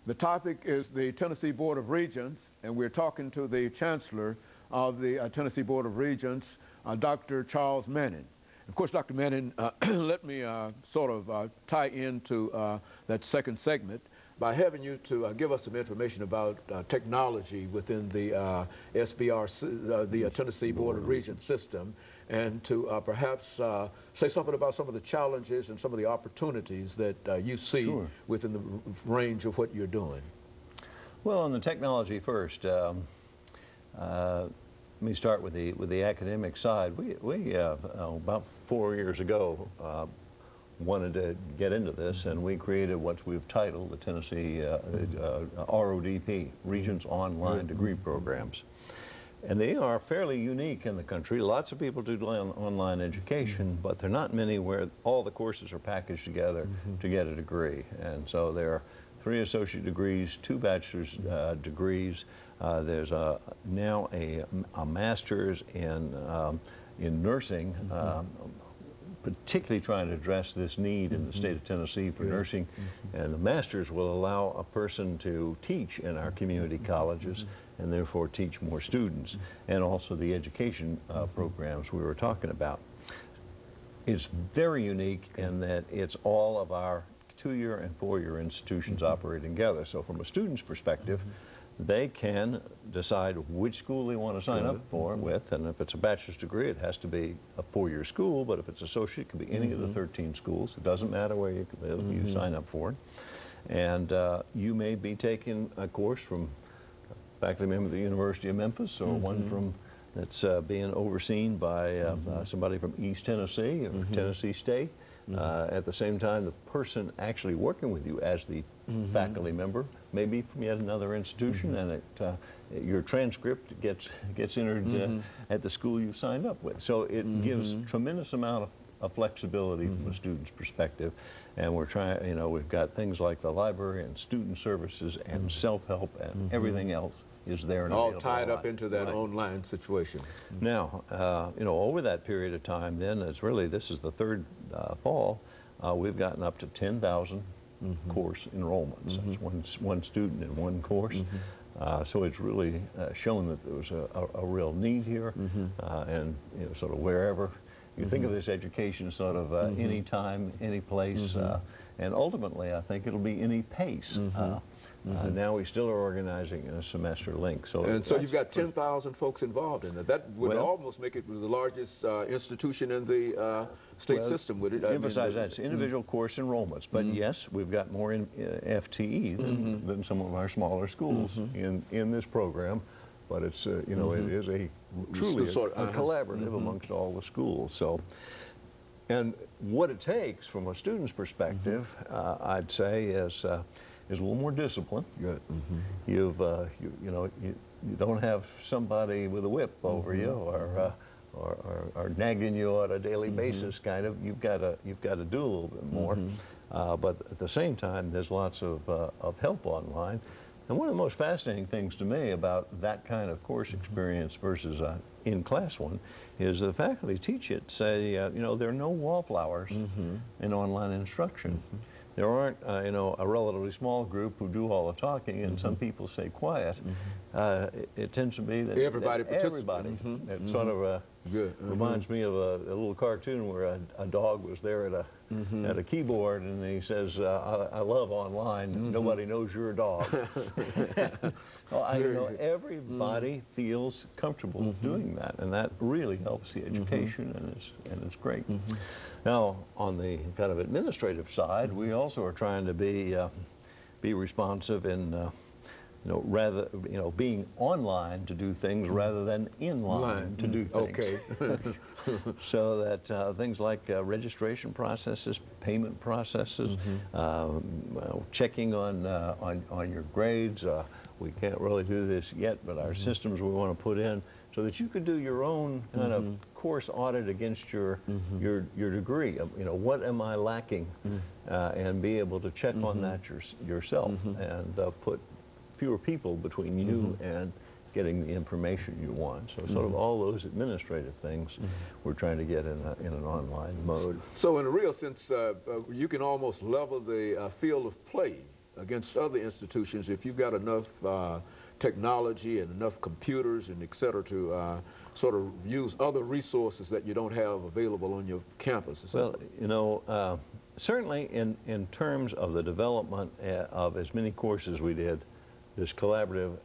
The topic is the Tennessee Board of Regents, and we're talking to the Chancellor of the Tennessee Board of Regents, Dr. Charles Manning. Of course, Dr. Manning, let me sort of tie into that second segment by having you to give us some information about technology within the SBR, the Tennessee Board of Regents system, and to perhaps say something about some of the challenges and some of the opportunities that you see within the range of what you're doing. Well, on the technology first, let me start with the academic side. We about 4 years ago wanted to get into this, and we created what we've titled the Tennessee RODP, Regents Online Degree Programs. And they are fairly unique in the country. Lots of people do online education, but there are not many where all the courses are packaged together to get a degree. And so there are 3 associate degrees, 2 bachelor's degrees. There's now a master's in nursing, particularly trying to address this need in the state of Tennessee for nursing. And the master's will allow a person to teach in our community colleges and therefore teach more students, and also the education programs we were talking about. It's very unique in that it's all of our 2-year and 4-year institutions operating together. So from a student's perspective, they can decide which school they want to sign up for with, and if it's a bachelor's degree, it has to be a 4-year school, but if it's associate, it could be any of the 13 schools. It doesn't matter where you sign up for it. And you may be taking a course from a faculty member of the University of Memphis, or one from that's being overseen by somebody from East Tennessee or Tennessee State. At the same time, the person actually working with you as the faculty member may be from yet another institution, and your transcript gets entered at the school you've signed up with. So it gives tremendous amount of flexibility from a student's perspective, and we're trying. We've got things like the library and student services and self-help and everything else is there. All tied up into that online situation. Now, over that period of time, then this is the 3rd fall. We've gotten up to 10,000 course enrollments. That's one student in one course. So it's really shown that there was a real need here, and sort of wherever you think of this education, sort of any time, any place, and ultimately, I think it'll be any pace. Now we still are organizing a semester link. So you've got 10,000 folks involved in it. That would almost make it the largest institution in the state system, would it? Emphasize that. It's individual course enrollments. But yes, we've got more in FTE than some of our smaller schools in this program. But it's, it is truly a collaborative amongst all the schools. So, and what it takes from a student's perspective, I'd say, is a little more discipline. Good. You don't have somebody with a whip over you or nagging you on a daily basis. Kind of, you've got to do a little bit more. But at the same time, there's lots of help online. And one of the most fascinating things to me about that kind of course experience versus in-class one is the faculty teach it, say, there are no wallflowers in online instruction. There aren't, a relatively small group who do all the talking, and some people stay quiet. It tends to be that everybody. It sort of reminds me of a little cartoon where a dog was there at a keyboard, and he says, "I love online. Nobody knows you're a dog." Well, everybody feels comfortable doing that, and that really helps the education, and it's great. Now, on the kind of administrative side, we also are trying to be responsive in being online to do things rather than in line to do things. Okay. So that things like registration processes, payment processes, checking on your grades. We can't really do this yet, but our systems we want to put in so that you could do your own kind of course audit against your degree. What am I lacking, and be able to check on that yourself and put fewer people between you and getting the information you want. So sort of all those administrative things we're trying to get in an online mode. So in a real sense, you can almost level the field of play against other institutions if you've got enough technology and enough computers and et cetera to sort of use other resources that you don't have available on your campus? Well, you know, certainly in terms of the development of as many courses we did, this collaborative